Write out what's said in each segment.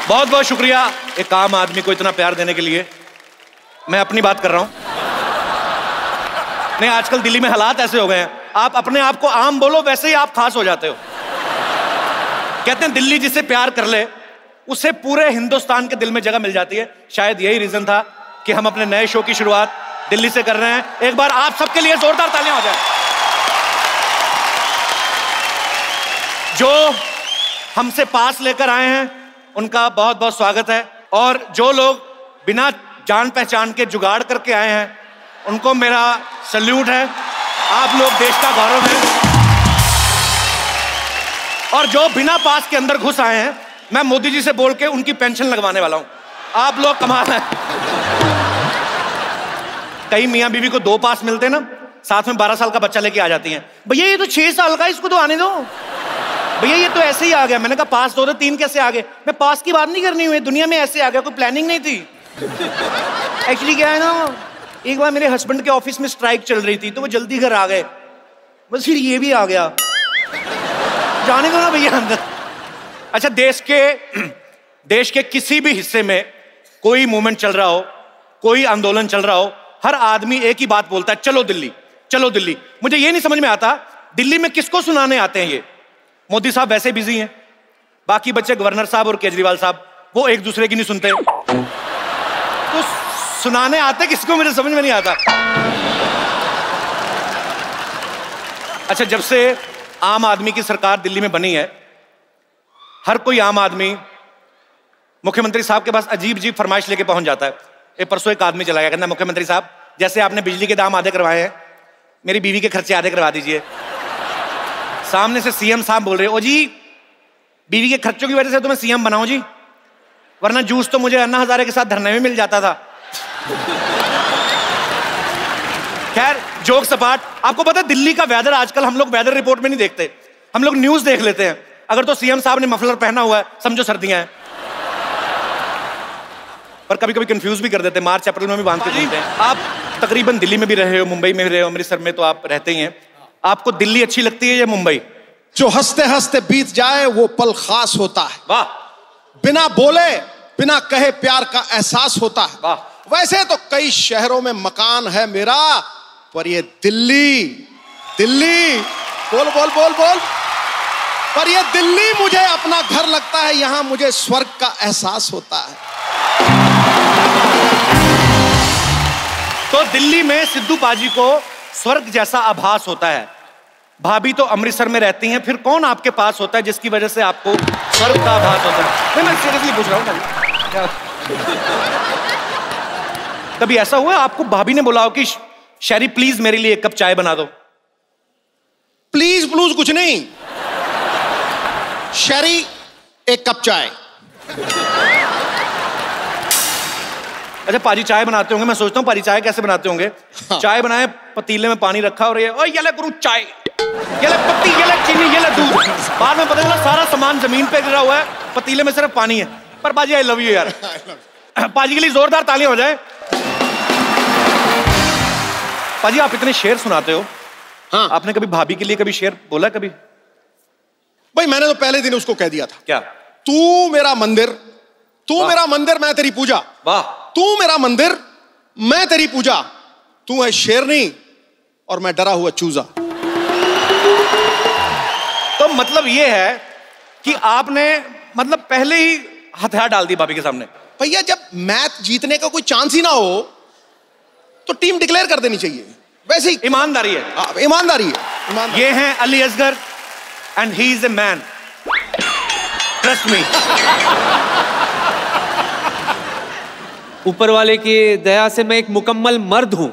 बहुत बहुत शुक्रिया एक आम आदमी को इतना प्यार देने के लिए। मैं अपनी बात कर रहा हूं। नहीं, आजकल दिल्ली में हालात ऐसे हो गए हैं, आप अपने आप को आम बोलो वैसे ही आप खास हो जाते हो। कहते हैं दिल्ली जिससे प्यार कर ले उसे पूरे हिंदुस्तान के दिल में जगह मिल जाती है। शायद यही रीजन था कि हम अपने नए शो की शुरुआत दिल्ली से कर रहे हैं। एक बार आप सबके लिए जोरदार तालियां हो जाए। जो हमसे पास लेकर आए हैं उनका बहुत बहुत स्वागत है, और जो लोग बिना जान पहचान के जुगाड़ करके आए हैं उनको मेरा सल्यूट है। आप लोग देश का गौरव हैं। और जो बिना पास के अंदर घुस आए हैं, मैं मोदी जी से बोल के उनकी पेंशन लगवाने वाला हूं। आप लोग कमाल है। कई मियां बीवी को 2 पास मिलते ना, साथ में 12 साल का बच्चा लेके आ जाती हैं। भैया ये तो 6 साल का, इसको तो आने दो। भैया ये तो ऐसे ही आ गया। मैंने कहा पास 2 थे, 3 कैसे आ गए? मैं पास की बात नहीं करनी हुई, दुनिया में ऐसे आ गया, कोई प्लानिंग नहीं थी। एक्चुअली क्या है ना, एक बार मेरे हस्बैंड के ऑफिस में स्ट्राइक चल रही थी तो वो जल्दी घर आ गए, बस फिर ये भी आ गया। जाने दो ना भैया अंदर। अच्छा, देश के किसी भी हिस्से में कोई मूवमेंट चल रहा हो, कोई आंदोलन चल रहा हो, हर आदमी एक ही बात बोलता है, चलो दिल्ली, चलो दिल्ली। मुझे ये नहीं समझ में आता दिल्ली में किसको सुनाने आते हैं ये। मोदी साहब वैसे बिजी हैं, बाकी बच्चे गवर्नर साहब और केजरीवाल साहब वो एक दूसरे की नहीं सुनते, तो सुनाने आते किसको मुझे समझ में नहीं आता। अच्छा, जब से आम आदमी की सरकार दिल्ली में बनी है, हर कोई आम आदमी मुख्यमंत्री साहब के पास अजीब अजीब फरमाइश लेके पहुंच जाता है। परसों एक आदमी चला गया, कहना मुख्यमंत्री साहब जैसे आपने बिजली के दाम आधे करवाए हैं, मेरी बीवी के खर्चे आधे करवा दीजिए। सामने से सीएम साहब बोल रहे, ओ जी बीवी के खर्चों की वजह से तो मैं सीएम बनाऊं जी, वरना जूस तो मुझे अन्ना हजारे के साथ धरने में मिल जाता था। खैर जोक सपाट। आपको पता है दिल्ली का वेदर आजकल हम लोग वेदर रिपोर्ट में नहीं देखते, हम लोग न्यूज देख लेते हैं। अगर तो सीएम साहब ने मफलर पहना हुआ है समझो सर्दियां हैं, पर कभी कभी कंफ्यूज भी कर देते हैं, मार्च अप्रैल में भी बांध के घूमते हैं। आप तकरीबन दिल्ली में भी रहे हो, मुंबई में भी रहे हो, अमृतसर में तो आप रहते ही हैं। आपको दिल्ली अच्छी लगती है या मुंबई? जो हंसते हंसते बीत जाए वो पल खास होता है। वाह। बिना बोले बिना कहे प्यार का एहसास होता है। वाह। वैसे तो कई शहरों में मकान है मेरा, पर ये दिल्ली बोल बोल बोल बोल पर ये दिल्ली मुझे अपना घर लगता है। यहां मुझे स्वर्ग का एहसास होता है। तो दिल्ली में सिद्धू पाजी को स्वर्ग जैसा आभास होता है। भाभी तो अमृतसर में रहती हैं, फिर कौन आपके पास होता है जिसकी वजह से आपको स्वर्ग का आभास होता है? मैं सीरियसली पूछ रहा हूं। कभी ऐसा हुआ आपको भाभी ने बुलाओ कि शैरी प्लीज मेरे लिए 1 कप चाय बना दो? प्लीज प्लूज कुछ नहीं, शैरी 1 कप चाय। अच्छा, पाजी चाय बनाते होंगे, मैं सोचता हूँ पाजी चाय कैसे बनाते होंगे। हाँ। चाय बनाए, पतीले में पानी रखा और ये ले गुरु चाय, ये ले पत्ती, ये ले चीनी, ये ले दूध। बाद में पता चला सारा सामान जमीन पे गिरा हुआ है, पतीले में सिर्फ पानी है। पर पाजी आई लव यू यार। पाजी के लिए जोरदार तालियां हो जाए। पाजी आप इतने शेर सुनाते हो, हाँ। आपने कभी भाभी के लिए कभी शेर बोला कभी? भाई मैंने तो पहले दिन उसको कह दिया था। क्या? तू मेरा मंदिर, तू मेरा मंदिर, मैं तेरी पूजा। वाह। तू मेरा मंदिर, मैं तेरी पूजा। तू है शेरनी और मैं डरा हुआ चूजा। तो मतलब ये है कि आपने मतलब पहले ही हथियार डाल दी भाभी के सामने। भैया जब मैच जीतने का कोई चांस ही ना हो तो टीम डिक्लेयर कर देनी चाहिए। वैसे ही ईमानदारी है। ईमानदारी है। ये हैं Ali Asgar and he is a man, trust me. ऊपर वाले की दया से मैं एक मुकम्मल मर्द हूं,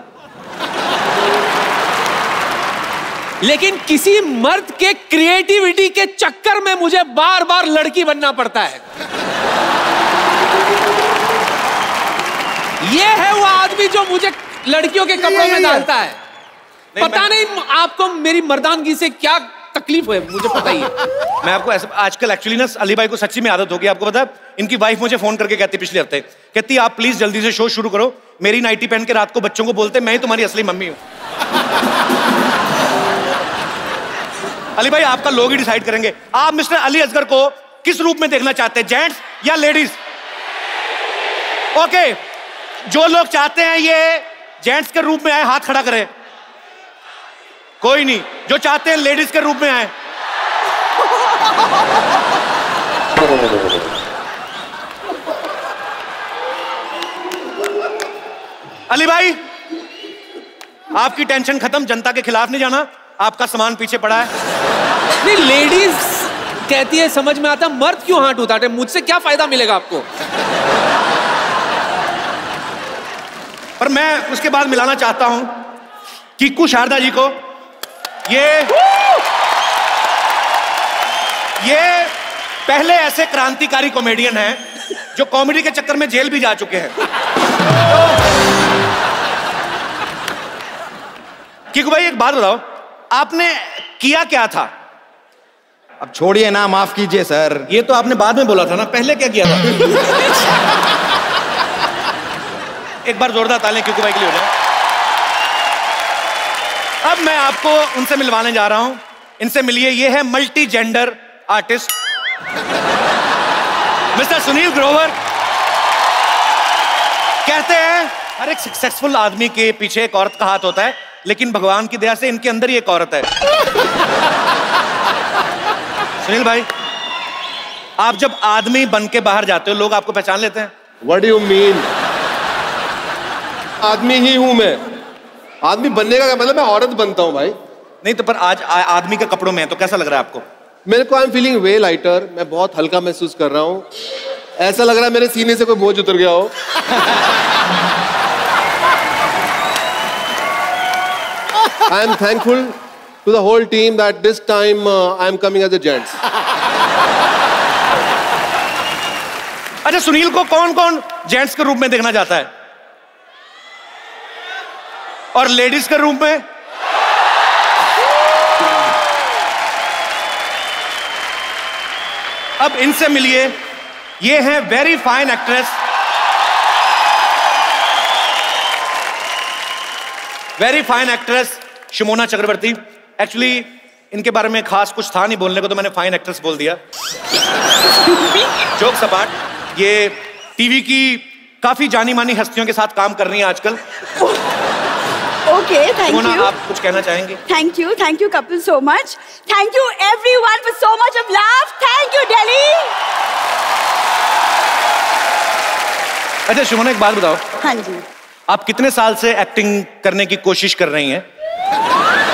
लेकिन किसी मर्द के क्रिएटिविटी के चक्कर में मुझे बार बार लड़की बनना पड़ता है। ये है वो आदमी जो मुझे लड़कियों के कपड़ों में डालता है। पता नहीं आपको मेरी मर्दानगी से क्या तकलीफ है, मुझे पता ही है। मैं आपको ऐसे आजकल एक्चुअली ना अली भाई को सच्ची में आदत होगी। आपको पता है इनकी वाइफ मुझे फोन करके कहती पिछले हफ्ते, कहती आप प्लीज जल्दी से शो शुरू करो, मेरी नाइटी पहन के रात को बच्चों को बोलते मैं ही तुम्हारी असली मम्मी हूं। अली भाई आपका लोग ही डिसाइड करेंगे। आप मिस्टर अली असगर को किस रूप में देखना चाहते हैं, जेंट्स या लेडीज? ओके, जो लोग चाहते हैं ये जेंट्स के रूप में आए हाथ खड़ा करें। कोई नहीं, जो चाहते हैं लेडीज के रूप में आए। अली भाई, आपकी टेंशन खत्म, जनता के खिलाफ नहीं जाना, आपका सामान पीछे पड़ा है। नहीं, लेडीज कहती है समझ में आता, मर्द क्यों हाथ उठाते? मुझसे क्या फायदा मिलेगा आपको? पर मैं उसके बाद मिलाना चाहता हूं कीकू शारदा जी को। ये पहले ऐसे क्रांतिकारी कॉमेडियन हैं जो कॉमेडी के चक्कर में जेल भी जा चुके हैं। कीकू भाई, एक बात बताओ, आपने किया क्या था? अब छोड़िए ना, माफ कीजिए सर। ये तो आपने बाद में बोला था ना, पहले क्या किया था? एक बार जोरदार तालियां कीकू भाई के लिए हो जाए। अब मैं आपको उनसे मिलवाने जा रहा हूं, इनसे मिलिए। ये है multi gender artist mister Sunil Grover. कहते हैं हर एक सक्सेसफुल आदमी के पीछे एक औरत का हाथ होता है, लेकिन भगवान की दया से इनके अंदर ही एक औरत है। सुनील भाई, आप जब आदमी बन के बाहर जाते हो, लोग आपको पहचान लेते हैं? What do you mean? आदमी ही हूं मैं। आदमी बनने का क्या मतलब? मैं औरत बनता हूं भाई। नहीं तो पर आज आदमी के कपड़ों में है, तो कैसा लग रहा है आपको? मेरे को I am feeling way lighter. मैं बहुत हल्का महसूस कर रहा हूँ। ऐसा लग रहा है मेरे सीने से कोई बोझ उतर गया हो। I am thankful to the whole team that this time I am coming as a gents. अच्छा, सुनील को कौन कौन जेंट्स के रूप में देखना चाहता है और लेडीज के रूप में? अब इनसे मिलिए। ये हैं very fine actress, very fine actress Shimona Chakraborty. Actually इनके बारे में खास कुछ था नहीं बोलने को, तो मैंने फाइन एक्ट्रेस बोल दिया। जोक सपाट, ये टीवी की काफी जानी मानी हस्तियों के साथ काम कर रही हैं आजकल। Okay, thank you. आप कुछ कहना चाहेंगे? Thank you couple so much. Thank you everyone for so much of love. Thank you Delhi. अच्छा शिमोना, एक बात बताओ। हाँ जी। आप कितने साल से एक्टिंग करने की कोशिश कर रही हैं?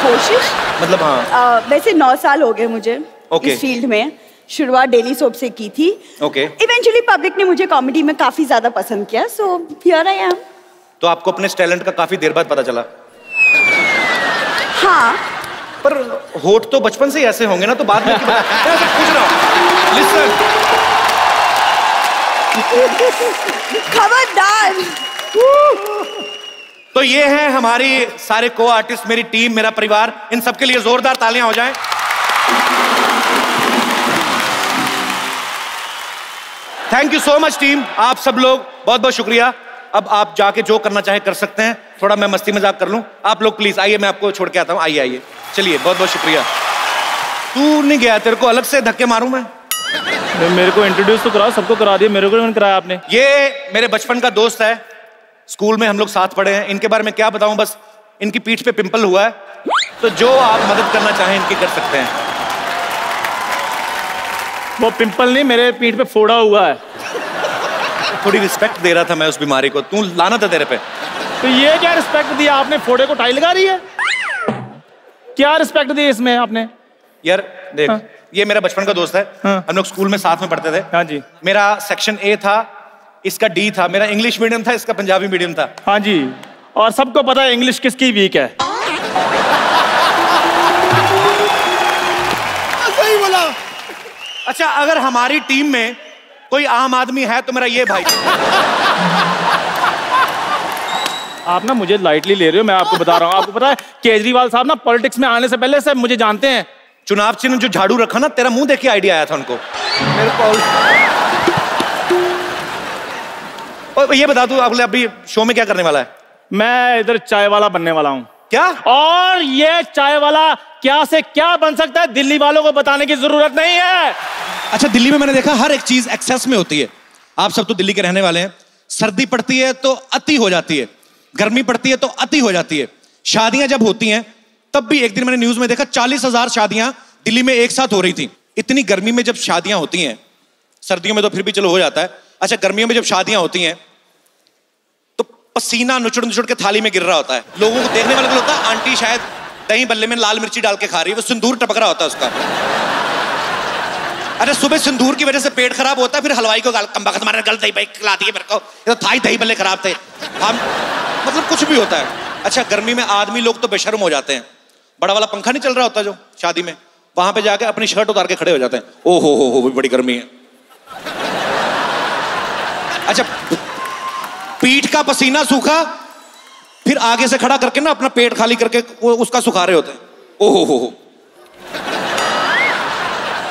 कोशिश? मतलब हाँ। वैसे 9 साल हो गए मुझे Okay. इस फील्ड में। शुरुआत डेली सोप से की थी। Okay. इवेंचुअली पब्लिक ने मुझे कॉमेडी में काफी ज्यादा पसंद किया, so here I am. तो आपको अपने टैलेंट का काफी देर बाद पता चला? हाँ। पर होठ तो बचपन से ही ऐसे होंगे ना, तो बाद में मैं ऐसे पूछ रहा हूँ। लिसन, खबरदार। तो ये हैं हमारी सारे को आर्टिस्ट, मेरी टीम, मेरा परिवार। इन सबके लिए जोरदार तालियां हो जाएं। Thank you so much team, आप सब लोग बहुत बहुत शुक्रिया। अब आप जाके जो करना चाहे कर सकते हैं। थोड़ा मैं मस्ती मजाक कर लूं। आप लोग प्लीज आइए, मैं आपको छोड़ के आता हूं। आइए आइए, चलिए, बहुत बहुत शुक्रिया। तू नहीं गया? तेरे को अलग से धक्के मारूं मैं? मेरे को इंट्रोड्यूस तो करा, सबको करा दिया, मेरे को नहीं कराया आपने। ये मेरे बचपन का दोस्त है, स्कूल में हम लोग साथ पढ़े हैं। इनके बारे में क्या बताऊं, बस इनकी पीठ पे पिंपल हुआ है, तो जो आप मदद करना चाहें इनकी कर सकते हैं। वो पिंपल नहीं, मेरे पीठ पे फोड़ा हुआ है। थोड़ी रिस्पेक्ट दे रहा था मैं उस बीमारी को, तू लाना था तेरे पे। तो ये क्या रिस्पेक्ट दिया आपने? फोड़े को टाई लगा रही है, क्या रिस्पेक्ट दी इसमें आपने? यार देख, हाँ। ये मेरा बचपन का दोस्त है। हाँ। हम लोग स्कूल में साथ में पढ़ते थे। हाँ जी। मेरा सेक्शन ए था, इसका डी था। मेरा इंग्लिश मीडियम था, इसका पंजाबी मीडियम था। हाँ जी, और सबको पता है इंग्लिश किसकी वीक है। सही बोला। अच्छा, अगर हमारी टीम में कोई आम आदमी है तो मेरा ये भाई। आप ना मुझे लाइटली ले रहे हो, मैं आपको बता रहा हूँ। आपको पता है केजरीवाल साहब ना पॉलिटिक्स में आने से पहले से मुझे जानते हैं। चुनाव चिन्ह जो झाड़ू रखा ना, तेरा मुंह देख के आइडिया आया था उनको। मेरे को और ये बता, तू अभी शो में क्या करने वाला है? मैं इधर चाय वाला बनने वाला हूँ। क्या? और ये चाय वाला क्या से क्या बन सकता है, दिल्ली वालों को बताने की जरूरत नहीं है। अच्छा, दिल्ली में मैंने देखा हर एक चीज एक्सेस में होती है। आप सब तो दिल्ली के रहने वाले हैं, सर्दी पड़ती है तो अति हो जाती है, गर्मी पड़ती है तो अति हो जाती है। शादियां जब होती हैं तब भी एक दिन मैंने न्यूज में देखा 40,000 शादियां दिल्ली में एक साथ हो रही थी। इतनी गर्मी में जब शादियां होती हैं, सर्दियों में तो फिर भी चलो हो जाता है, अच्छा गर्मियों में जब शादियां होती हैं तो पसीना नुचड़ नुचड़ के थाली में गिर रहा होता है। लोगों को देखने वाले को लगता है आंटी शायद दही बल्ले में लाल मिर्ची डाल के खा रही है, वो सिंदूर टपक रहा होता है उसका। अरे सुबह सिंदूर की वजह से पेट खराब होता है, फिर हलवाई को कमबख्त मारे गल दही खिला दिए मेरे को, ये तो थाई दही बल्ले खराब थे हम, मतलब कुछ भी होता है। अच्छा गर्मी में आदमी लोग तो बेशर्म हो जाते हैं, बड़ा वाला पंखा नहीं चल रहा होता जो शादी में, वहां पे जाके अपनी शर्ट उतार के खड़े हो जाते हैं, ओ हो बड़ी गर्मी है। अच्छा पीठ का पसीना सूखा, फिर आगे से खड़ा करके ना अपना पेट खाली करके वो उसका सुखा रहे होते हैं, ओ हो।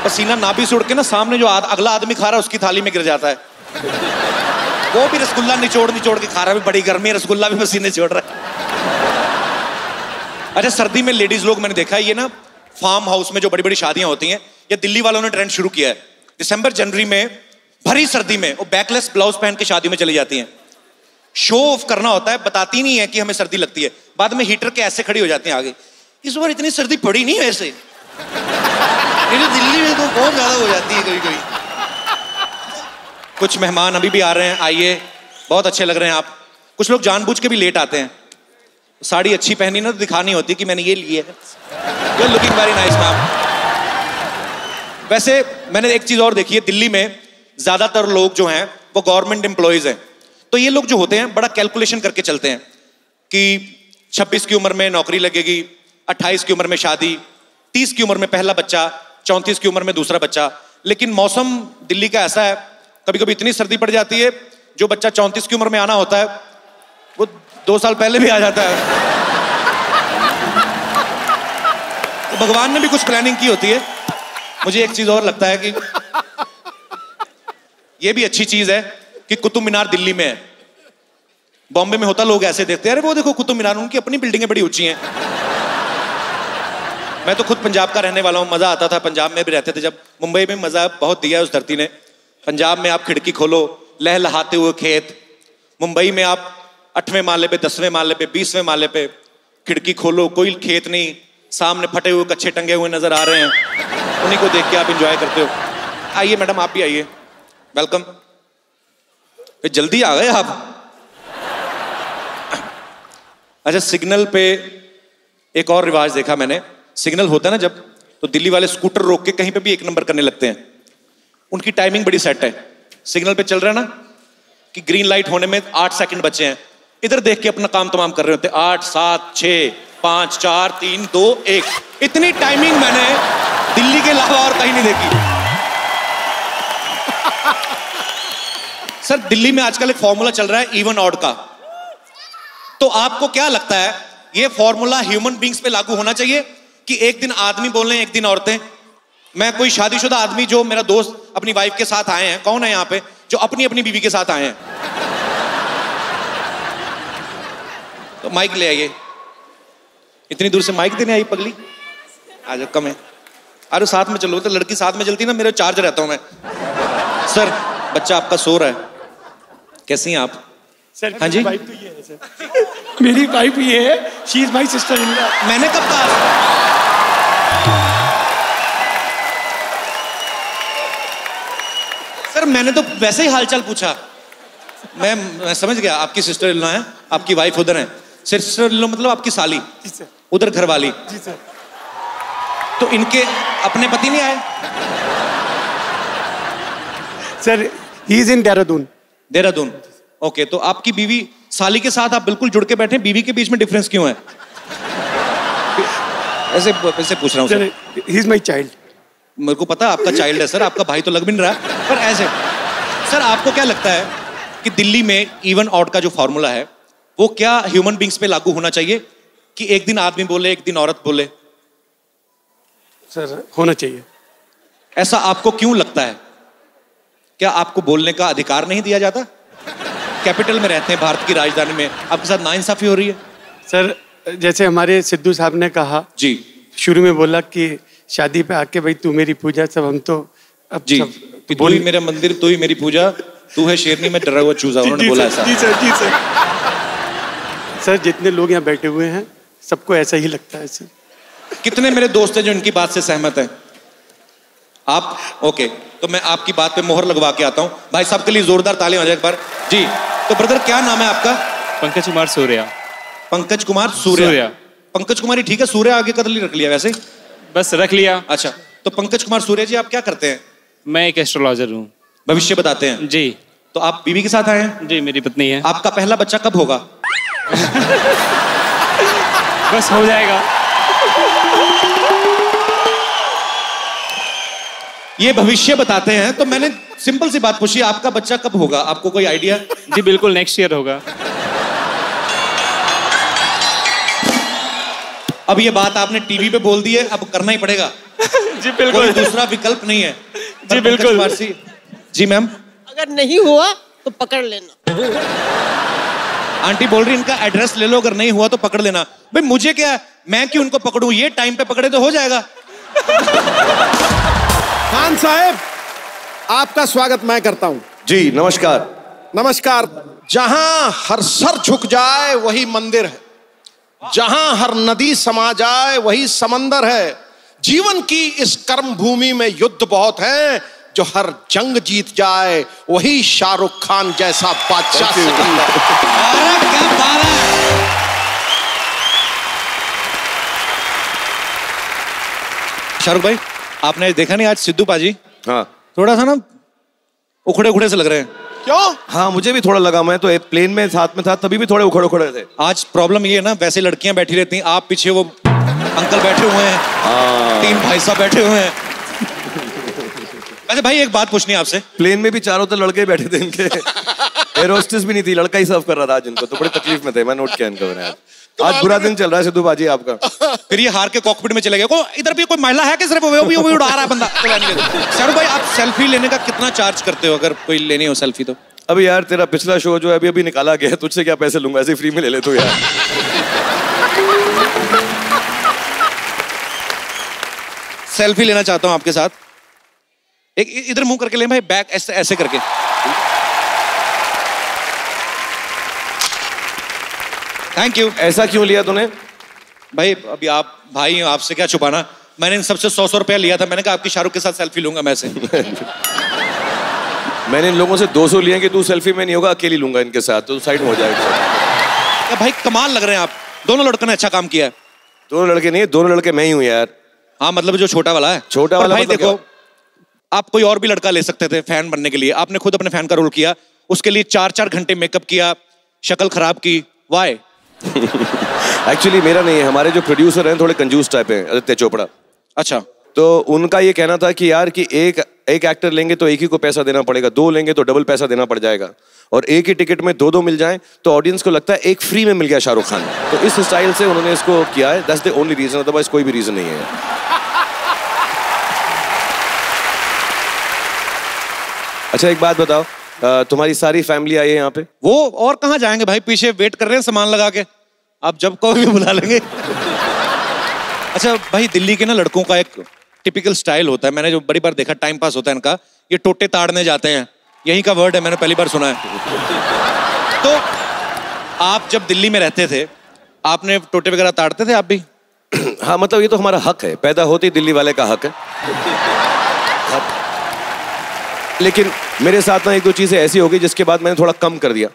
पसीना नाभि से उड़ के ना सामने जो अगला आदमी खा रहा है उसकी थाली में गिर जाता है, वो भी रसगुल्ला निचोड़ के खा रहा है, बड़ी गर्मी है रसगुल्ला भी पसीने छोड़ रहा है। अच्छा सर्दी में लेडीज लोग मैंने देखा है, ये ना फार्म हाउस में जो बड़ी बड़ी शादियां होती हैं, ये दिल्ली वालों ने ट्रेंड शुरू किया है। दिसंबर जनवरी में भरी सर्दी में वो बैकलेस ब्लाउज पहन के शादी में चली जाती हैं, शो ऑफ करना होता है, बताती नहीं है कि हमें सर्दी लगती है, बाद में हीटर के ऐसे खड़ी हो जाती हैं आगे, इस बार इतनी सर्दी पड़ी नहीं वैसे, दिल्ली में तो बहुत ज्यादा हो जाती है कभी कभी। कुछ मेहमान अभी भी आ रहे हैं, आइए, बहुत अच्छे लग रहे हैं आप। कुछ लोग जानबूझ के भी लेट आते हैं, साड़ी अच्छी पहनी ना तो दिखानी होती कि मैंने ये ली है, you are looking very nice ma'am. वैसे मैंने एक चीज और देखी है, दिल्ली में ज्यादातर लोग जो हैं वो गवर्नमेंट एम्प्लॉइज हैं, तो ये लोग जो होते हैं बड़ा कैलकुलेशन करके चलते हैं कि 26 की उम्र में नौकरी लगेगी, 28 की उम्र में शादी, 30 की उम्र में पहला बच्चा, 34 की उम्र में दूसरा बच्चा। लेकिन मौसम दिल्ली का ऐसा है, कभी कभी इतनी सर्दी पड़ जाती है, जो बच्चा 34 की उम्र में आना होता है वो 2 साल पहले भी आ जाता है। तो भगवान ने भी कुछ प्लानिंग की होती है। मुझे एक चीज और लगता है कि ये भी अच्छी चीज है कि कुतुब मीनार दिल्ली में है। बॉम्बे में होता लोग ऐसे देखते हैं, अरे वो देखो कुतुब मीनार, उनकी अपनी बिल्डिंगें बड़ी ऊंची हैं। मैं तो खुद पंजाब का रहने वाला हूँ, मजा आता था, पंजाब में भी रहते थे जब। मुंबई में मजा बहुत दिया है उस धरती ने। पंजाब में आप खिड़की खोलो, लहलहाते हुए खेत। मुंबई में आप 8वें माले पे, 10वें माले पे, 20वें माले पे खिड़की खोलो, कोई खेत नहीं, सामने फटे हुए कच्चे टंगे हुए नजर आ रहे हैं, उन्हीं को देख के आप इंजॉय करते हो। आइए मैडम आप भी आइए, वेलकम। जल्दी आ गए आप। अच्छा सिग्नल पे एक और रिवाज देखा मैंने, सिग्नल होता है ना जब, तो दिल्ली वाले स्कूटर रोक के कहीं पे भी 1 नंबर करने लगते हैं। उनकी टाइमिंग बड़ी सेट है, सिग्नल पे चल रहा है ना कि ग्रीन लाइट होने में 8 सेकंड बचे हैं, इधर देख के अपना काम तमाम कर रहे होते हैं। 8 7 6 5 4 3 2 1। इतनी टाइमिंग मैंने दिल्ली के अलावा और कहीं नहीं देखी। सर दिल्ली में आजकल एक फॉर्मूला चल रहा है इवन ऑड का, तो आपको क्या लगता है ये फॉर्मूला ह्यूमन बींग्स पे लागू होना चाहिए कि एक दिन आदमी बोल रहे हैं एक दिन औरतें? मैं कोई शादीशुदा आदमी, जो मेरा दोस्त अपनी वाइफ के साथ आए हैं, कौन है यहाँ पे जो अपनी अपनी बीवी के साथ आए हैं? तो माइक ले आइए। इतनी दूर से माइक देने आई पगली, आ जाओ, कम है। अरे साथ में चलो, तो लड़की साथ में चलती ना, मेरा चार्ज रहता हूं मैं। सर बच्चा आपका सो रहा है, कैसी हैं आप? सर हाँ जी, वाइफ तो ये है सर। मेरी वाइफ ये है, she is my sister in law. मैंने कब कहा? सर मैंने तो वैसे ही हालचाल पूछा। मैं समझ गया, आपकी सिस्टर इन लॉ है, आपकी वाइफ उधर है। सिस्टर इन लॉ मतलब आपकी साली? जी सर। उधर घर वाली? जी सर। तो इनके अपने पति नहीं आए? Sir he is in Dehradun. Dehradun, okay. तो आपकी बीवी साली के साथ आप बिल्कुल जुड़ के बैठे, बीवी के बीच में डिफरेंस क्यों है? ऐसे पूछ रहा हूँ sir. He is my child. मेरे को पता आपका चाइल्ड है सर, आपका भाई तो लग भी नहीं रहा, पर ऐसे। सर आपको क्या लगता है कि दिल्ली में इवन ऑड का जो फॉर्मूला है वो क्या ह्यूमन बींग्स पे लागू होना चाहिए कि एक दिन आदमी बोले एक दिन औरत बोले? सर होना चाहिए। ऐसा आपको क्यों लगता है? क्या आपको बोलने का अधिकार नहीं दिया जाता? कैपिटल में रहते हैं, भारत की राजधानी में, आपके साथ नाइंसाफी हो रही है? सर जैसे हमारे सिद्धू साहब ने कहा जी, शुरू में बोला कि शादी पे आके भाई तू मेरी पूजा, सब हम तो अब जी, सब कि तू ही मेरा मंदिर, तू ही मेरी पूजा, तू है शेरनी में डरा हुआ चूजा, उन्होंने बोला ऐसा। जी सर, जी सर। सर जितने लोग यहाँ बैठे हुए हैं सबको ऐसा ही लगता है सर। कितने मेरे दोस्त हैं जो इनकी बात से सहमत हैं? आप ओके, तो मैं आपकी बात पे मोहर लगवा के आता हूँ। भाई साहब के लिए जोरदार तालियां हो जाए एक बार जी। तो ब्रदर क्या नाम है आपका? पंकज कुमार सूर्या। पंकज कुमार सूर्या। पंकज कुमार ही ठीक है, सूर्या आगे कदली रख लिया वैसे? बस रख लिया। अच्छा, तो पंकज कुमार सूर्या जी आप क्या करते हैं? मैं एक एस्ट्रोलॉजर हूँ। भविष्य बताते हैं जी। तो आप बीवी के साथ आए हैं? जी, मेरी पत्नी है। आपका पहला बच्चा कब होगा? बस हो जाएगा। ये भविष्य बताते हैं, तो मैंने सिंपल सी बात पूछी, आपका बच्चा कब होगा? आपको कोई आइडिया? जी बिल्कुल, नेक्स्ट ईयर होगा। अब ये बात आपने टीवी पे बोल दी है, अब करना ही पड़ेगा। जी बिल्कुल, कोई दूसरा विकल्प नहीं है। जी बिल्कुल। जी मैम। अगर नहीं हुआ तो पकड़ लेना। आंटी बोल रही इनका एड्रेस ले लो, अगर नहीं हुआ तो पकड़ लेना। भाई मुझे क्या, मैं क्यों उनको पकड़ूं? ये टाइम पे पकड़े तो हो जाएगा। खान साहब, आपका स्वागत मैं करता हूं। जी नमस्कार। नमस्कार। जहां हर सर झुक जाए वही मंदिर है, जहां हर नदी समा जाए वही समंदर है। जीवन की इस कर्म भूमि में युद्ध बहुत है, जो हर जंग जीत जाए वही शाहरुख खान जैसा बादशाह सिकंदर। क्या बात है। शाहरुख भाई, आपने देखा नहीं आज सिद्धू पाजी? हाँ थोड़ा सा ना उखड़े उखड़े से लग रहे हैं। क्यों? हाँ मुझे भी थोड़ा लगा, मैं तो प्लेन में साथ में था तभी भी थोड़े उखड़े उखड़े थे। आज प्रॉब्लम ये है ना, वैसे लड़कियां बैठी रहती हैं, आप पीछे वो अंकल बैठे हुए हैं। हाँ। 3 भाई साहब बैठे हुए हैं। वैसे भाई एक बात पूछनी है आपसे। प्लेन में भी चारों तो लड़के बैठे थे इनके। एयर होस्टेस भी नहीं थी, लड़का ही सर्व कर रहा था आज इनको, तो बड़ी तकलीफ में थे। मैं नोट किया इनको मैंने। आज बुरा दिन चल रहा है सिद्धू बाजी आपका। फिर ये हार के कॉकपिट में चले गए। को इधर भी कोई महिला है कि सिर्फ वो भी उड़ा रहा है बंदा? शाहरुख भाई, आप सेल्फी लेने का कितना चार्ज करते हो अगर कोई लेनी हो सेल्फी तो? अभी यार तेरा पिछला शो जो है अभी निकाला गया है, तुझसे क्या पैसे लूंगा, ऐसे फ्री में ले ले तो यार। सेल्फी लेना चाहता हूं आपके साथ। एक इधर मुंह करके ले भाई, बैक ऐसे ऐसे करके। Thank you. ऐसा क्यों लिया तूने? भाई अभी आप भाई हो, आपसे क्या छुपाना। मैंने इन सबसे 100 रुपया लिया था, मैंने कहा आपकी शाहरुख के साथ सेल्फी लूंगा मैं से। मैंने इन लोगों से 200 लिए कि तू सेल्फी में नहीं होगा, अकेली लूंगा इनके साथ, तो साइड में हो जाएगा। भाई कमाल लग रहे हैं आप दोनों। लड़कों ने अच्छा काम किया है। दोनों लड़के नहीं, दोनों लड़के मैं ही हूँ यार। हाँ मतलब जो छोटा वाला है। छोटा वाला भाई मतलब देखो, आप कोई और भी लड़का ले सकते थे फैन बनने के लिए। आपने खुद अपने फैन का रोल किया, उसके लिए 4-4 घंटे मेकअप किया, शक्ल खराब की। वाई? एक्चुअली मेरा नहीं है, हमारे जो प्रोड्यूसर हैं थोड़े कंजूस टाइप हैं, आदित्य चोपड़ा। अच्छा। तो उनका ये कहना था कि यार कि एक एक्टर लेंगे तो एक ही को पैसा देना पड़ेगा, 2 लेंगे तो डबल पैसा देना पड़ जाएगा, और एक ही टिकट में 2 मिल जाएं तो ऑडियंस को लगता है एक फ्री में मिल गया शाहरुख खान। तो इस स्टाइल से उन्होंने इसको किया है। That's the only reason, otherwise कोई भी रीजन नहीं है। अच्छा एक बात बताओ, तुम्हारी सारी फैमिली आई है यहाँ पे? वो और कहाँ जाएंगे भाई, पीछे वेट कर रहे हैं सामान लगा के। आप जब कहोगे बुला लेंगे। अच्छा भाई, दिल्ली के ना लड़कों का एक टिपिकल स्टाइल होता है, मैंने जो बड़ी बार देखा, टाइम पास होता है इनका। ये टोटे ताड़ने जाते हैं, यही का वर्ड है, मैंने पहली बार सुना है। तो आप जब दिल्ली में रहते थे, आपने टोटे वगैरह ताड़ते थे आप भी? हाँ मतलब ये तो हमारा हक है, पैदा होते ही दिल्ली वाले का हक है। लेकिन मेरे साथ ना 1-2 चीजें ऐसी हो गई जिसके बाद मैंने थोड़ा कम कर दिया।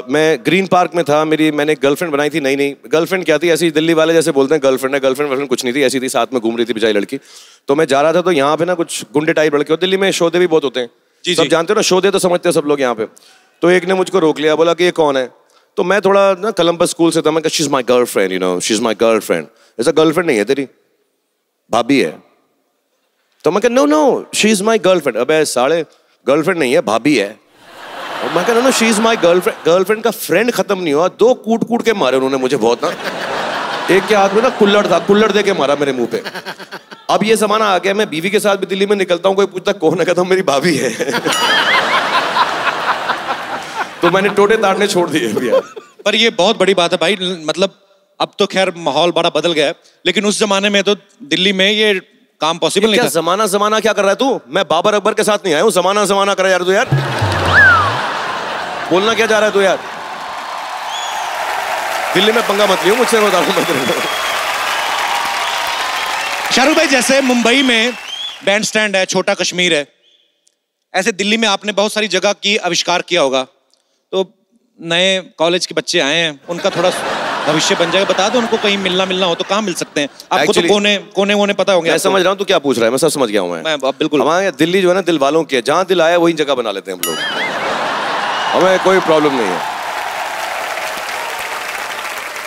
मैं ग्रीन पार्क में था, मैंने गर्लफ्रेंड बनाई थी। नहीं गर्लफ्रेंड क्या थी, ऐसी दिल्ली वाले जैसे बोलते हैं गर्लफ्रेंड है, गर्लफ्रेंड कुछ नहीं थी, ऐसी थी, साथ में घूम रही थी बेचारी लड़की। तो मैं जा रहा था, तो यहाँ पे ना कुछ गुंडे टाइप लड़के, दिल्ली में शोधे भी बहुत होते हैं, सब जानते हो ना, शोधे तो समझते हैं सब लोग यहाँ पे। तो एक ने मुझको रोक लिया, बोला कि ये कौन है? तो मैं थोड़ा ना कोलंबस स्कूल से था, मैं कहा she is my girlfriend, you know, she is my girlfriend. ऐसा गर्लफ्रेंड नहीं है तेरी, भाभी है। तो मैं कहा no she is my girlfriend. अबे साले, गर्लफ्रेंड नहीं है, भाभी है। और मैं कह रहा हूँ she is my girlfriend. Girlfriend का फ्रेंड खत्म नहीं हुआ, 2 कूट के मारे उन्होंने मुझे बहुत ना। एक के हाथ में ना कुल्लड़ था, कुल्लड़ दे के मारा मेरे मुंह पे। अब ये जमाना आ गया, मैं बीवी के साथ भी दिल्ली में निकलता हूँ, कोई पूछता कौन है, कहता हूँ मेरी भाभी है। तो मैंने टोटे ताड़ने छोड़ दिए भैया। पर ये बहुत बड़ी बात है भाई, मतलब अब तो खैर माहौल बड़ा बदल गया है, लेकिन उस जमाने में तो दिल्ली में ये काम पॉसिबल नहीं था। जमाना क्या कर रहा है तू? मैं बाबर अकबर के साथ नहीं आया हूँ, जमाना करा यार तू यार। बोलना क्या चाह रहा है तू यार? दिल्ली में पंगा मत लियो मुझसे, बता रहा हूं। शाहरुख भाई, जैसे मुंबई में बैंड स्टैंड है, छोटा कश्मीर है, ऐसे दिल्ली में आपने बहुत सारी जगह की आविष्कार किया होगा। तो नए कॉलेज के बच्चे आए हैं, उनका थोड़ा भविष्य बन जाएगा, बता दो उनको, कहीं मिलना हो तो कहाँ मिल सकते हैं? आपको तो कोने वोने पता होंगे। मैं समझ रहा हूँ तू क्या पूछ रहा है, मैं सब समझ गया हूँ मैं बिल्कुल। हमारे दिल्ली जो है ना, दिल वालों की है, जहाँ दिल आया वही जगह बना लेते हैं हम लोग, हमें कोई प्रॉब्लम नहीं है।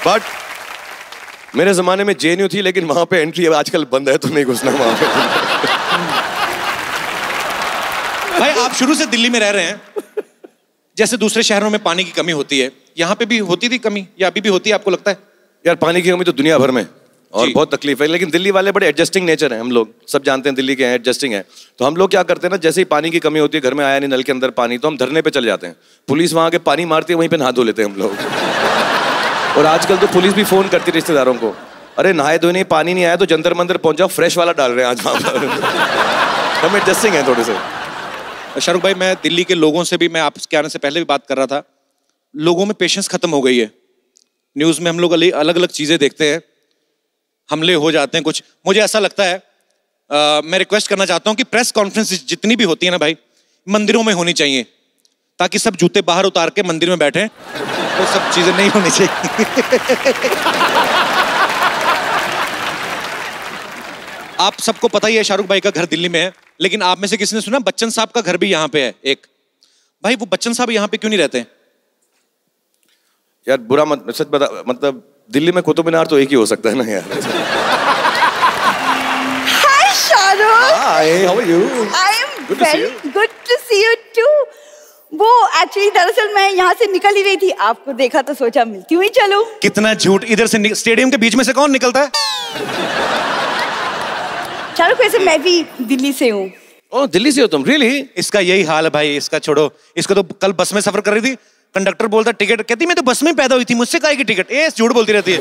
बट मेरे जमाने में जेएनयू थी, लेकिन वहां पे एंट्री आजकल बंद है, तो नहीं घुसना वहां पे। भाई, आप शुरू से दिल्ली में रह रहे हैं, जैसे दूसरे शहरों में पानी की कमी होती है, यहाँ पे भी होती थी कमी, या अभी भी होती है आपको लगता है? यार पानी की कमी तो दुनिया भर में और बहुत तकलीफ है, लेकिन दिल्ली वाले बड़े एडजस्टिंग नेचर है, हम लोग सब जानते हैं दिल्ली के एडजस्टिंग है। तो हम लोग क्या करते हैं ना, जैसे ही पानी की कमी होती है, घर में आया नहीं नल के अंदर पानी, तो हम धरने पे चले जाते हैं, पुलिस वहां के पानी मारती है, वहीं पे नहा धो लेते हैं हम लोग। और आजकल तो पुलिस भी फोन करती है रिश्तेदारों को, अरे नहाए धोने पानी नहीं आया तो जंतर मंतर पहुंच जाओ, फ्रेश वाला डाल रहे हैं आज वहां पर। हम एडजस्टिंग है थोड़े से। शाहरुख भाई, मैं दिल्ली के लोगों से भी, मैं आपके आने से पहले भी बात कर रहा था, लोगों में पेशेंस खत्म हो गई है। न्यूज में हम लोग अलग अलग चीजें देखते हैं, हमले हो जाते हैं कुछ। मुझे ऐसा लगता है, मैं रिक्वेस्ट करना चाहता हूं कि प्रेस कॉन्फ्रेंस जितनी भी होती है ना भाई, मंदिरों में होनी चाहिए, ताकि सब जूते बाहर उतार के मंदिर में बैठे, वो सब चीजें नहीं होनी चाहिए। आप सबको पता ही है शाहरुख भाई का घर दिल्ली में है, लेकिन आप में से किसी ने सुना बच्चन साहब का घर भी यहाँ पे है एक? भाई, वो बच्चन साहब यहाँ पे क्यों नहीं रहते? यार बुरा मत, सच बता, मतलब दिल्ली में कुतुब मीनार तो एक ही हो सकता है ना यार। Hi Shahrukh. Hi, how are you? I am very good to see you too. वो एक्चुअली दरअसल मैं यहाँ से निकल ही रही थी, आपको देखा तो सोचा मिलती हुई चलूं। कितना झूठ, इधर से स्टेडियम के बीच में से कौन निकलता है? शाहरुख, वैसे मैं भी दिल्ली से हूँ। ओह, दिल्ली से हो तुम? रियली? इसका यही हाल है भाई, इसका छोड़ो। इसको तो कल बस में सफर कर रही थी, कंडक्टर बोलता टिकट, कहती मैं तो बस में पैदा हुई थी, मुझसे काहे की टिकट? झूठ बोलती रहती है।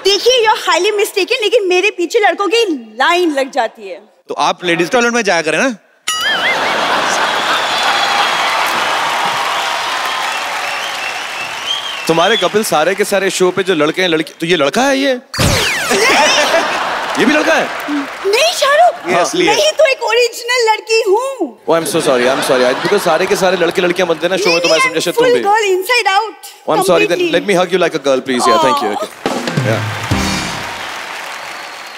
देखिए, यू आर हाईली मिस्टेकन, लेकिन मेरे पीछे लड़कों की लाइन लग जाती है। तो आप लेडीज टॉयलेट में जाया करें ना। तुम्हारे कपिल सारे के सारे शो पे जो लड़के हैं, लड़की, तो ये लड़का है ये? ये भी लड़का है? नहीं शाहरुख, ये असली है। मैं ही तो एक ओरिजिनल लड़की हूँ। Oh, I'm so sorry, I'm sorry. Because सारे के सारे लड़के लड़कियां बनते हैं ना शो में, तो मैं समझा तुम भी। Full girl inside out. Oh, I'm sorry. Then let me hug you like a girl, please. Yeah, thank you. Okay. Yeah.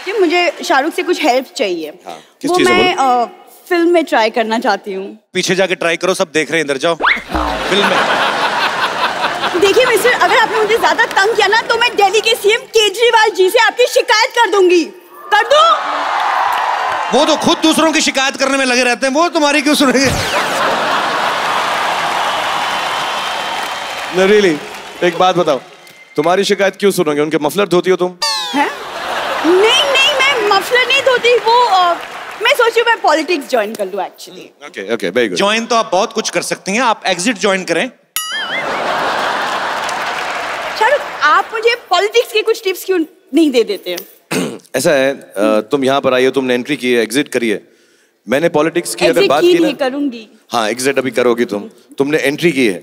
कि मुझे शाहरुख से कुछ हेल्प चाहिए। हाँ, किस वो चीज़ में मैं फिल्म में ट्राई करना चाहती हूँ। पीछे जाके ट्राई करो, सब देख रहे हैं, इधर जाओ। फिल्म में देखिए मिस्टर, अगर आपने मुझे ज्यादा तंग किया ना, तो मैं दिल्ली के सीएम केजरीवाल जी से आपकी शिकायत कर दूंगी। कर दूं? वो तो खुद दूसरों की शिकायत करने में लगे रहते हैं, वो तुम्हारी क्यों सुनेंगे? No, really? एक बात बताओ, तुम्हारी शिकायत क्यों सुनोगे? उनके मफलर धोती हो तुम? हैं? नहीं, मैं मफलर नहीं धोती, वो मैं सोच रही हूँ मैं पॉलिटिक्स ज्वाइन कर लूँ actually. Okay, very good. Join तो आप बहुत कुछ कर सकती हैं, आप एग्जिट ज्वाइन करें। शाहरुख, आप मुझे पॉलिटिक्स के कुछ टिप्स क्यों नहीं दे देते हैं? ऐसा है, तुम यहाँ पर आई हो, तुमने एंट्री की है, एग्जिट करी है। मैंने पॉलिटिक्स की अगर बात की ना, करूंगी। हाँ, एग्जिट अभी करोगी तुमने एंट्री की है,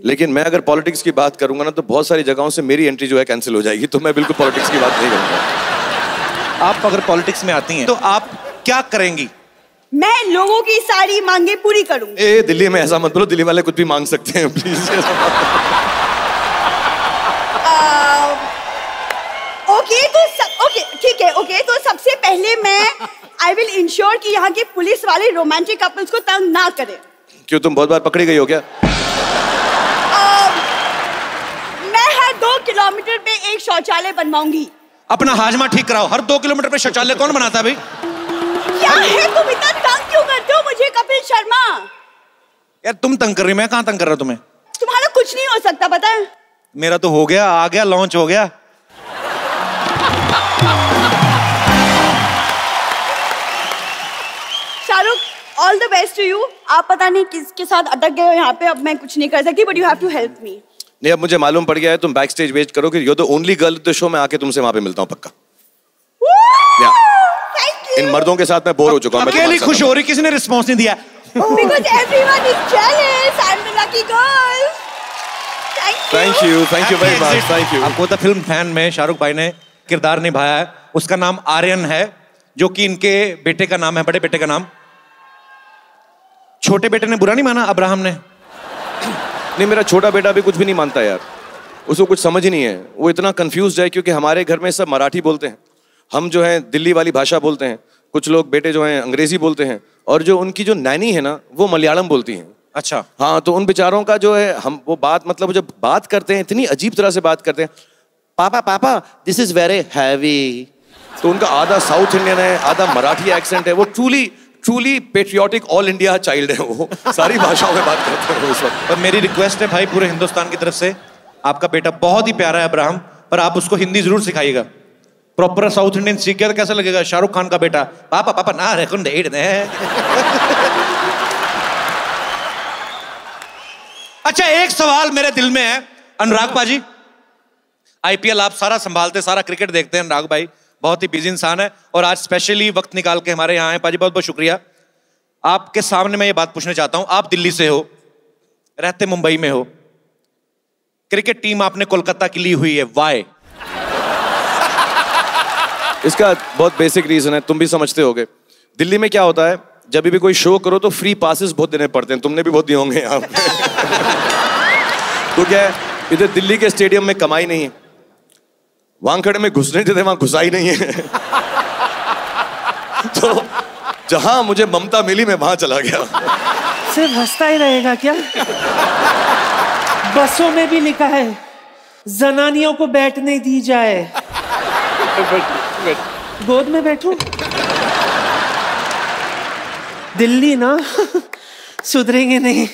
लेकिन मैं अगर पॉलिटिक्स की बात करूंगा ना, तो बहुत सारी जगहों से मेरी एंट्री जो है कैंसिल हो जाएगी, तो मैं बिल्कुल पॉलिटिक्स की बात नहीं करूंगा। आप अगर पॉलिटिक्स में आती हैं तो आप क्या करेंगी? मैं लोगों की सारी मांगे पूरी करूंगी। दिल्ली में ऐसा मत बोलो, दिल्ली वाले कुछ भी मांग सकते हैं, प्लीज। ओके, ठीक है, ओके, तो सबसे पहले मैं आई विल इंश्योर कि यहाँ के पुलिस वाले रोमांटिक कपल्स को तंग ना करें। क्यों, तुम बहुत बार पकड़ी गई हो क्या? मैं हर 2 किलोमीटर पे एक शौचालय बनवाऊंगी। अपना हाजमा ठीक कराओ, हर 2 किलोमीटर पे शौचालय कौन बनाता है भाई? क्या है, तुम इतना तंग क्यों करते हो मुझे कपिल शर्मा? यार तुम तंग कर रही, मैं कहाँ तंग कर रहा हूँ तुम्हें? तुम्हारा कुछ नहीं हो सकता, पता है? मेरा तो हो गया, आ गया, लॉन्च हो गया। Shahrukh, all the best to you. आप पता नहीं किसके साथ अटक गए हो यहाँ पे, अब मैं कुछ नहीं कर सकती, but you have to help me. नहीं, अब मुझे मालूम पड़ गया है, तुम बैक स्टेज वेट करो कि you the only girl the show में, आके तुमसे वहां पे मिलता हूँ पक्का। इन मर्दों के साथ मैं बोर हो चुका हूँ। अकेली खुश हो रही, किसी ने रिस्पॉन्स नहीं दिया। Because everyone is jealous. I'm the lucky girl. Thank you very much. Thank you. आपको तो फिल्म फैन में शाहरुख भाई ने किरदार निभाया है, उसका नाम आर्यन है, जो कि इनके बेटे का नाम है, बड़े बेटे का नाम। छोटे बेटे ने बुरा नहीं माना अब्राहम ने? नहीं, मेरा छोटा बेटा भी कुछ भी नहीं मानता यार, उसको कुछ समझ ही नहीं है, वो इतना कंफ्यूज है क्योंकि हमारे घर में सब मराठी बोलते हैं, हम जो है दिल्ली वाली भाषा बोलते हैं, कुछ लोग बेटे जो हैं अंग्रेजी बोलते हैं, और जो उनकी जो नैनी है ना वो मलयालम बोलती हैं। अच्छा। हाँ, तो उन बेचारों का जो है, हम वो बात मतलब जब बात करते हैं इतनी अजीब तरह से बात करते हैं, पापा पापा दिस इज वेरी हैवी, तो उनका आधा साउथ इंडियन है, आधा मराठी एक्सेंट है, वो truly patriotic all India child है, वो सारी भाषाओं में बात करते हैं उस वक्त। और मेरी रिक्वेस्ट है भाई पूरे हिंदुस्तान की तरफ से, आपका बेटा बहुत ही प्यारा है अब्राहम, पर आप उसको हिंदी जरूर सिखाइएगा। प्रॉपर साउथ इंडियन सीख गया तो कैसा लगेगा? शाहरुख खान का बेटा पापा पापा ना रेकुन डेढ़ दे। अच्छा, एक सवाल मेरे दिल में है अनुराग पाजी, आईपीएल आप सारा संभालते, सारा क्रिकेट देखते हैं, अनुराग भाई बहुत ही बिजी इंसान है और आज स्पेशली वक्त निकाल के हमारे यहाँ आए। पाजी बहुत बहुत शुक्रिया। आपके सामने मैं ये बात पूछना चाहता हूं, आप दिल्ली से हो, रहते मुंबई में हो, क्रिकेट टीम आपने कोलकाता की ली हुई है, वाई? इसका बहुत बेसिक रीजन है, तुम भी समझते होगे। दिल्ली में क्या होता है, जब भी कोई शो करो तो फ्री पासेस बहुत देने पड़ते हैं, तुमने भी बहुत दिए होंगे यहाँ पे। तो क्या है, इधर दिल्ली के स्टेडियम में कमाई नहीं है, वानखेड़े में घुसने थे वहां घुसा ही नहीं है। तो जहां मुझे ममता मिली मैं वहां चला गया। सिर्फ हंसता ही रहेगा क्या? बसों में भी लिखा है जनानियों को बैठने दी जाए। गोद में बैठूं? दिल्ली ना सुधरेंगे नहीं।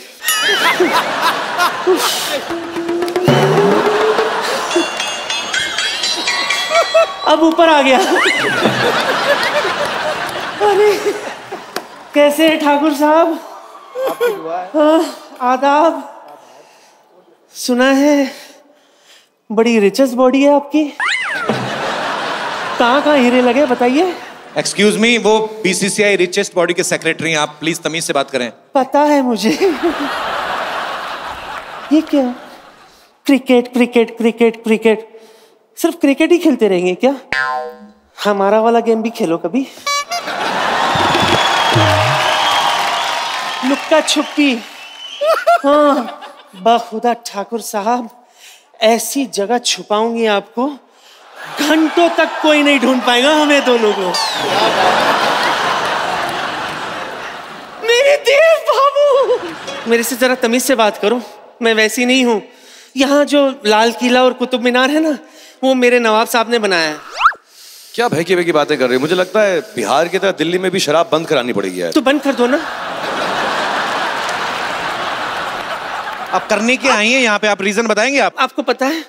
अब ऊपर आ गया। अरे कैसे हैं ठाकुर साहब? आदाब। सुना है बड़ी रिचेस्ट बॉडी है आपकी, कहाँ हीरे लगे बताइए? एक्सक्यूज मी, वो बीसीसीआई रिचेस्ट बॉडी के सेक्रेटरी हैं, आप प्लीज तमीज से बात करें। पता है मुझे। ये क्या? क्रिकेट क्रिकेट क्रिकेट क्रिकेट, सिर्फ क्रिकेट ही खेलते रहेंगे क्या? हमारा वाला गेम भी खेलो कभी। लुक्का छुपी। हाँ, बाखुदा ठाकुर साहब, ऐसी जगह छुपाऊंगी आपको, घंटों तक कोई नहीं ढूंढ पाएगा हमें दोनों को। मेरे देव बाबू, मेरे से जरा तमीज से बात करो, मैं वैसी नहीं हूँ। यहाँ जो लाल किला और कुतुब मीनार है ना, वो मेरे नवाब साहब ने बनाया है। क्या भैकी भैकी बातें कर रहे हो? मुझे लगता है बिहार की तरह दिल्ली में भी शराब बंद करानी पड़ेगी यार। तो बंद कर दो ना। आप करने के आई हैं यहाँ पे, आप रीजन बताएंगे? आपको पता है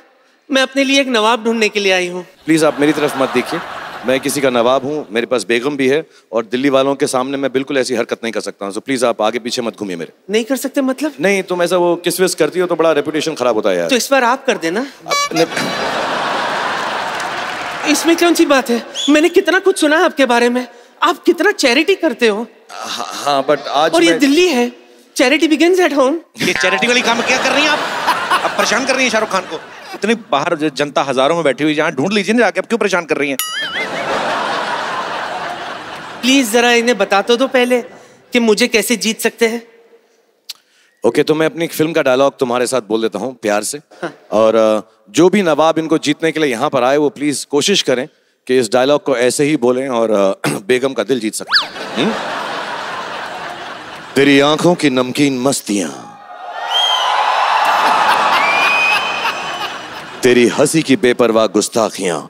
मैं अपने लिए एक नवाब ढूंढने के लिए आई हूँ। प्लीज आप मेरी तरफ मत देखिए, मैं किसी का नवाब हूँ, मेरे पास बेगम भी है और दिल्ली वालों के सामने मैं बिल्कुल ऐसी हरकत नहीं कर सकता हूँ। सो प्लीज आप आगे पीछे मत घूमिए मेरे। नहीं कर सकते मतलब? नहीं, तुम ऐसा वो किस विस करती हो तो बड़ा रेपुटेशन खराब होता है यार। तो इस बार आप कर देना। इसमें कौन सी बात है? मैंने कितना कुछ सुना है आपके बारे में, आप कितना चैरिटी करते हो। हाँ बट आज और ये दिल्ली है, चैरिटी बिगिंस एट होम। ये चैरिटी वाली काम क्या कर रही हैं आप परेशान कर रही हैं शाहरुख खान को। इतनी बाहर जनता हजारों में बैठी हुई, जहाँ ढूंढ लीजिए ना जाके, अब क्यों परेशान कर रही हैं? प्लीज जरा इन्हें बता तो दो पहले कि मुझे कैसे जीत सकते हैं। ओके, तो मैं अपनी फिल्म का डायलॉग तुम्हारे साथ बोल देता हूँ प्यार से। हाँ। और जो भी नवाब इनको जीतने के लिए यहाँ पर आए वो प्लीज कोशिश करें कि इस डायलॉग को ऐसे ही बोलें और बेगम का दिल जीत सकें। तेरी आंखों की नमकीन मस्तियां, तेरी हंसी की बेपरवाह गुस्ताखियां,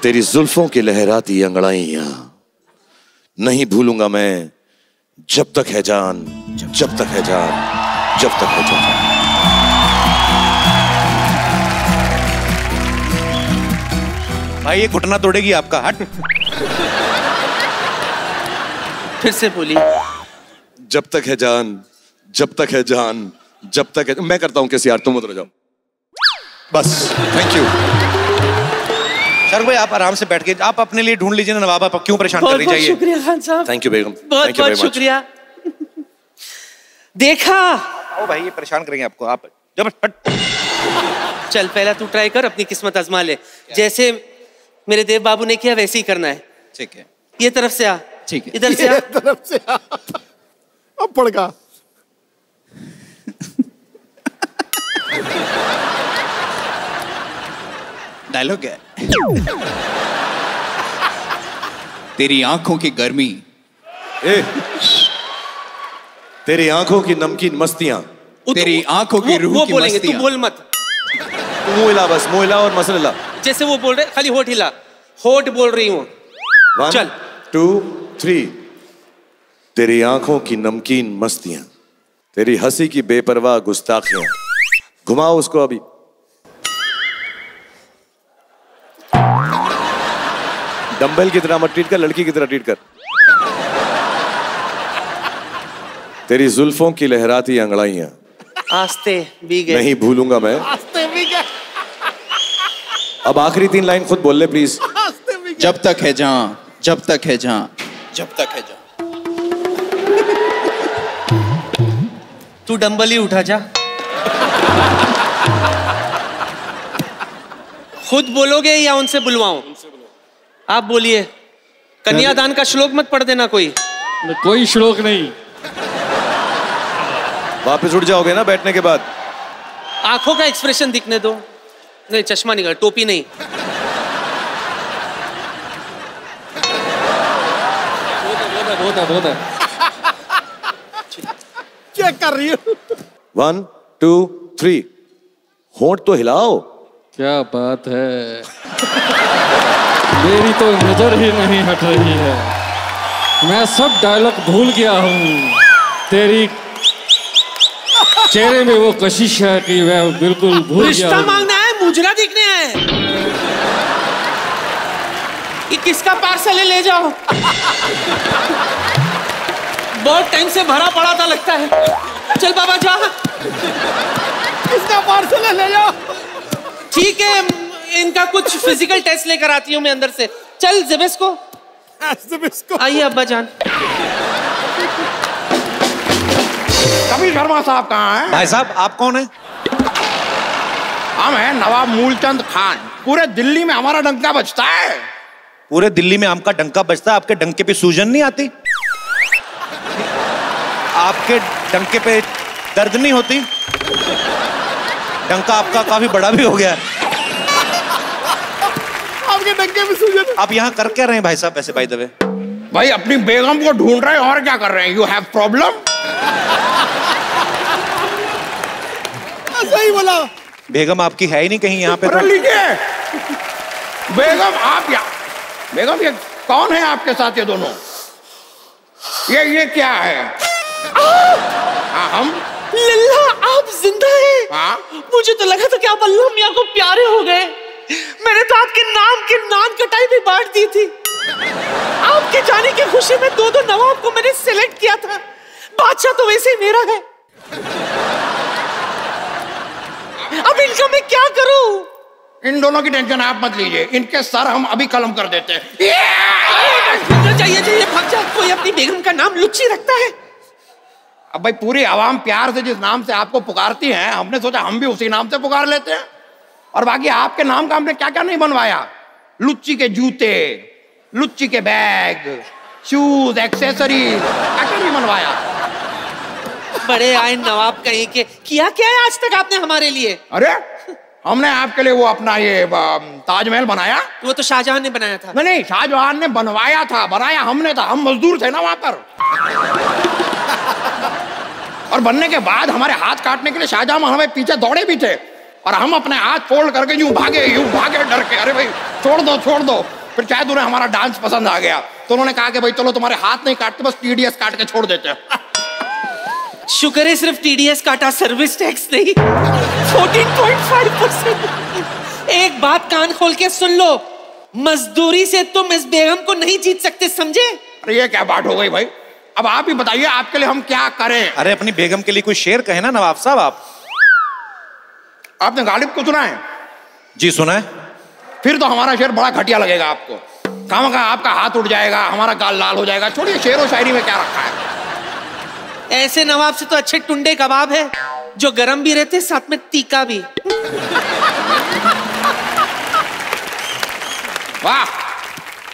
तेरी जुल्फों की लहराती अंगड़ाइयां, नहीं भूलूंगा मैं जब तक है जान, जब तक है जान, जब तक है जान। भाई ये घुटना तोड़ेगी आपका, हट। फिर से बोली। जब तक है जान, जब तक है जान, जब तक है। मैं करता हूं कैसे यार, तुम उतर जाओ बस। Thank you. सर भाई आप आराम से बैठ के आप अपने लिए ढूंढ लीजिए ना नवाब, आप क्यों परेशान कर रही बहुत जाइए। शुक्रिया खान साहब, थैंक यू बेगम, बहुत Thank you बहुत very much. शुक्रिया। देखा, ओ भाई ये परेशान करेंगे आपको, आप जब हट। चल पहला तू ट्राई कर, अपनी किस्मत आजमा ले। जैसे मेरे देव बाबू ने किया वैसे ही करना है। ठीक है, ये तरफ से आ, ठीक है, इधर से आ, तरफ से अब पड़गा। डायलॉग है तेरी आंखों की गर्मी, ए, तेरी आंखों की नमकीन मस्तियां, तेरी आंखों की रूह वो की बोलेंगे, तू मस्तियां। बोल मत। तू मुंह हिला, बस मुंह हिला और मसल हिला। जैसे वो बोल रहे खाली होठ हिला, होठ बोल रही हूँ। 1 चल। 2 3। तेरी आंखों की नमकीन मस्तियां, तेरी हंसी की बेपरवाह गुस्ताखियां, घुमाओ उसको अभी। डंबल की तरह मत ट्रीट कर, लड़की की तरह ट्रीट कर। तेरी जुल्फों की लहराती अंगड़ाइयां, आस्ते भी गए। नहीं भूलूंगा मैं। अब आखिरी 3 लाइन खुद बोल ले प्लीज। जब तक है जहां, जब तक है जहां, जब तक है जहां। तू डंबल ही उठा जा। खुद बोलोगे या उनसे बुलवाऊं? आप बोलिए। कन्यादान का श्लोक मत पढ़ देना कोई। कोई श्लोक नहीं। वापस उठ जाओगे ना बैठने के बाद? आंखों का एक्सप्रेशन दिखने दो। नहीं चश्मा नहीं, टोपी नहीं। बहुत है। क्या कर रही हो? 1 2 3। होंठ तो हिलाओ। क्या बात है, मेरी तो नजर ही नहीं हट रही है। मैं सब डायलॉग भूल गया हूँ। तेरी चेहरे में वो कशिश है कि मैं बिल्कुल भूल गया रिश्ता हूँ। मांगना है, मुजरा दिखने है। ये किसका पार्सल है, ले जाओ। बहुत टाइम से भरा पड़ा था लगता है। चल बाबा जा। किसका पार्सल है, ले जाओ। ठीक है, इनका कुछ फिजिकल टेस्ट लेकर आती हूँ मैं अंदर से। चल ज़ेबस को। आइए अब्बा जान। कबीर शर्मा साहब कहाँ हैं? भाई साहब आप कौन है? हम हैं नवाब मूलचंद खान। पूरे दिल्ली में हमारा डंका बजता है। पूरे दिल्ली में आम का डंका बजता है, आपके डंके पे सूजन नहीं आती? आपके डंके पे दर्द नहीं होती? डंका आपका काफी बड़ा भी हो गया है। आपके डंके में सूजन। आप यहाँ कर क्या रहे हैं भाई साहब वैसे बाय द वे? भाई अपनी बेगम को ढूंढ रहे हैं, और क्या कर रहे हैं? You have problem. सही बोला। बेगम आपकी है ही नहीं कहीं यहाँ पे पढ़ तो। लीजिए। बेगम आप या बेगम ये कौन है आपके साथ? ये दोनों ये क्या है? हाँ हम लल्ला आप जिंदा हैं? हाँ। मुझे तो लगा था कि आप अल्लाह मियाँ को प्यारे हो गए। मैंने तो आपके नाम की नान कटाई भी बांट दी थी। आपके जाने की खुशी में 2-2 नवाब को मैंने सिलेक्ट किया था। बादशाह तो वैसे ही मेरा है। अब इनका मैं क्या करूं? इन दोनों की टेंशन आप मत लीजिए, इनके सर हम अभी कलम कर देते हैं। चाहिए भाग जा। कोई अपनी बेगम का नाम लुच्ची रखता है? अब भाई पूरी आवाम प्यार से जिस नाम से आपको पुकारती है, हमने सोचा हम भी उसी नाम से पुकार लेते हैं। और बाकी आपके नाम का हमने क्या क्या नहीं बनवाया। लुच्ची के जूते, लुच्ची के बैग, शूज, एक्सेसरीज, क्या क्या नहीं बनवाया। बड़े आए नवाब कहीं के। किया क्या है आज तक आपने हमारे लिए? अरे हमने आपके लिए वो अपना ये ताजमहल बनाया। वो तो शाहजहां ने बनाया था। नहीं, शाहजहां ने बनवाया था, बनाया हमने था। हम मजदूर थे ना वहां पर। और बनने के बाद हमारे हाथ काटने के लिए शाहजहां हमें पीछे दौड़े भी थे, और हम अपने हाथ फोल्ड करके यूं भागे डर के। अरे भाई छोड़ दो। फिर शायद उन्हें हमारा डांस पसंद आ गया, तो उन्होंने कहा कि भाई चलो तुम्हारे हाथ नहीं काटते, बस TDS काट के छोड़ देते हैं। शुक्र है सिर्फ TDS काटा, सर्विस टैक्स नहीं। 14.5%। एक बात कान खोल के सुन लो, मजदूरी से तुम इस बेगम को नहीं जीत सकते, समझे? अरे ये क्या बात हो गई भाई? अब आप ही बताइए आपके लिए हम क्या करें? अरे अपनी बेगम के लिए कोई शेर कहे ना नवाब साहब आप। आपने गालिब को सुना है? जी सुना है। फिर तो हमारा शेर बड़ा घटिया लगेगा आपको। काम का आपका हाथ उठ जाएगा, हमारा गाल लाल हो जाएगा। छोड़िए, शेर और शायरी में क्या रखा है। ऐसे नवाब से तो अच्छे टुंडे कबाब है जो गरम भी रहते साथ में तीखा भी। वाह,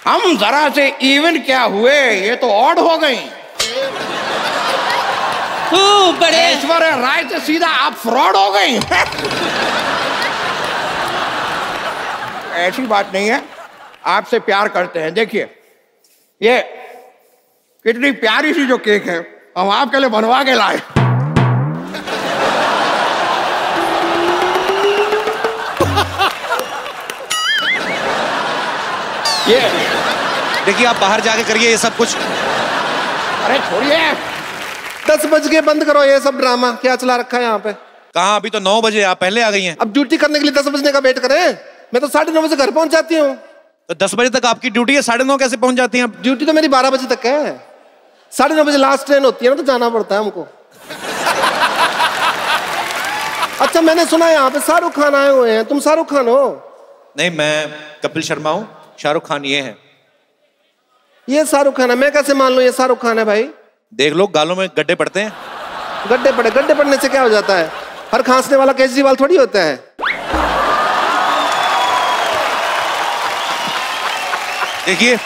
हम जरा से इवन क्या हुए, ये तो ऑड हो गई। बड़े ऐश्वर्या राय से सीधा आप फ्रॉड हो गई। ऐसी बात नहीं है, आपसे प्यार करते हैं। देखिए, ये कितनी प्यारी सी जो केक है, हम आपके लिए बनवा के लाए। ये देखिए, आप बाहर जाके करिए ये सब कुछ। अरे छोड़िए, 10 बज के बंद करो ये सब ड्रामा। क्या चला रखा है यहाँ पे? कहाँ, अभी तो 9 बजे, आप पहले आ गई हैं। अब ड्यूटी करने के लिए 10 बजने का वेट करें? मैं तो 9:30 बजे घर पहुंच जाती हूँ। तो 10 बजे तक आपकी ड्यूटी है, 9:30 कैसे पहुंच जाती हैं आप? ड्यूटी तो मेरी 12 बजे तक है। 9:30 बजे लास्ट ट्रेन होती है ना, तो जाना पड़ता है हमको। अच्छा, मैंने सुना है यहाँ पे शाहरुख खान आए हुए हैं। तुम शाहरुख खान हो? नहीं, मैं कपिल शर्मा हूँ। शाहरुख खान ये है। ये शाहरुख खान है? मैं कैसे मान लूं ये शाहरुख खान है भाई? देख लो, गालों में गड्ढे पड़ते हैं। गड्ढे पड़ने से क्या हो जाता है? हर खांसने वाला केजरीवाल थोड़ी होता है। देखिए,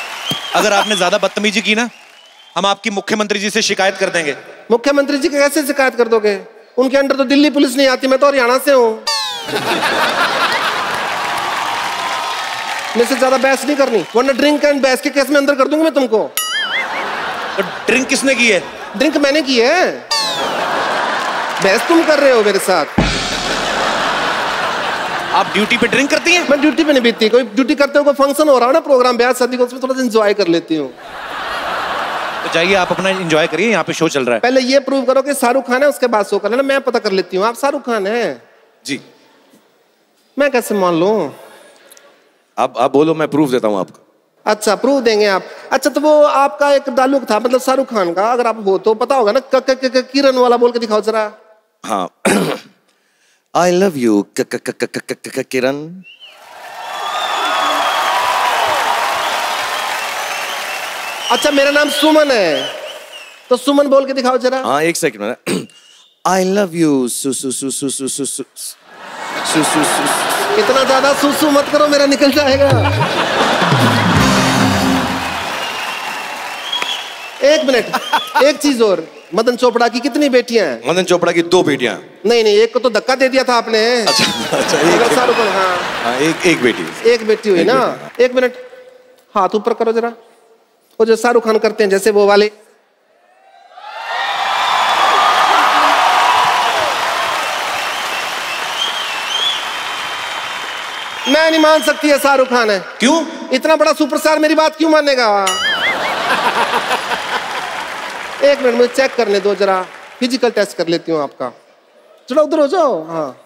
अगर आपने ज्यादा बदतमीजी की ना, हम आपकी मुख्यमंत्री जी से शिकायत कर देंगे। मुख्यमंत्री जी कैसे शिकायत कर दोगे? उनके अंडर तो दिल्ली पुलिस नहीं आती, मैं तो हरियाणा से हूँ। मेरे से ज्यादा बहस नहीं करनी, वरना ड्रिंक एंड बहस के केस में अंदर कर दूंगा मैं तुमको। तो ड्रिंक किसने की है? ड्रिंक मैंने की है, बहस तुम कर रहे हो मेरे साथ। आप ड्यूटी पे ड्रिंक करती हैं? मैं ड्यूटी पे नहीं बीतती। कोई ड्यूटी करते हो, कोई फंक्शन हो रहा हो ना, प्रोग्राम ब्याह शादी को, उसमें थोड़ा सा एंजॉय कर लेती हूँ। तो जाइए, आप अपना एंजॉय करिए, यहाँ पे शो चल रहा है। पहले ये प्रूव करो कि शाहरुख खान है, उसके बाद शो कर लेना। मैं पता कर लेती हूँ आप शाहरुख खान है जी। मैं कैसे मान लूं? आप बोलो, मैं प्रूफ देता हूँ आपको। अच्छा, प्रूफ देंगे आप? अच्छा, तो वो आपका एक डायलॉग था, मतलब शाहरुख खान का, अगर आप हो तो पता होगा ना। किरण वाला बोल के दिखाओ जरा। हाँ। I love you, किरण। अच्छा, मेरा नाम सुमन है, तो सुमन बोल के दिखाओ जरा। हाँ, एक सेकंड में। I love you, सु। इतना ज्यादा सुसु मत करो, मेरा निकल जाएगा। एक मिनट, एक चीज और। मदन चोपड़ा की कितनी बेटियां हैं? मदन चोपड़ा की 2 बेटियां। नहीं, एक को तो धक्का दे दिया था आपने। अच्छा, शाहरुख खान। हाँ, एक बेटी। एक बेटी हुई ना। एक मिनट, हाथ ऊपर करो जरा। वो जो शाहरुख खान करते हैं, जैसे वो वाले। मैं नहीं मान सकती है शाहरुख खान है। क्यों? इतना बड़ा सुपरस्टार मेरी बात क्यों मानेगा? एक मिनट, मुझे चेक करने दो जरा, फिजिकल टेस्ट कर लेती हूँ आपका। चलो उधर हो जाओ। हाँ,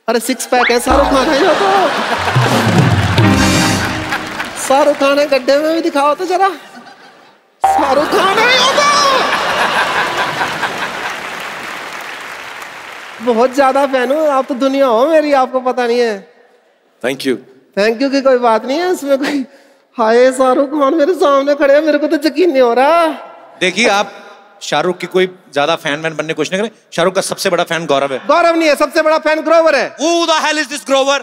अरे 6 पैक है, शाहरुख खान है। तो शाहरुख खान है, गड्ढे में भी दिखाओ तो जरा। शाहरुख खान है। बहुत ज्यादा फैन हूँ, आप तो दुनिया हो मेरी, आपको पता नहीं है। Thank you. थैंक यू की कोई बात नहीं है इसमें कोई। हाय, शाहरुख खान मेरे सामने खड़े हैं, मेरे को तो यकीन नहीं हो रहा। देखिए, आप शाहरुख की कोई ज्यादा फैन बनने की कोशिश नहीं करें। शाहरुख का सबसे बड़ा फैन गौरव है। गौरव नहीं है, सबसे बड़ा फैन ग्रोवर है। Who the hell is this Grover?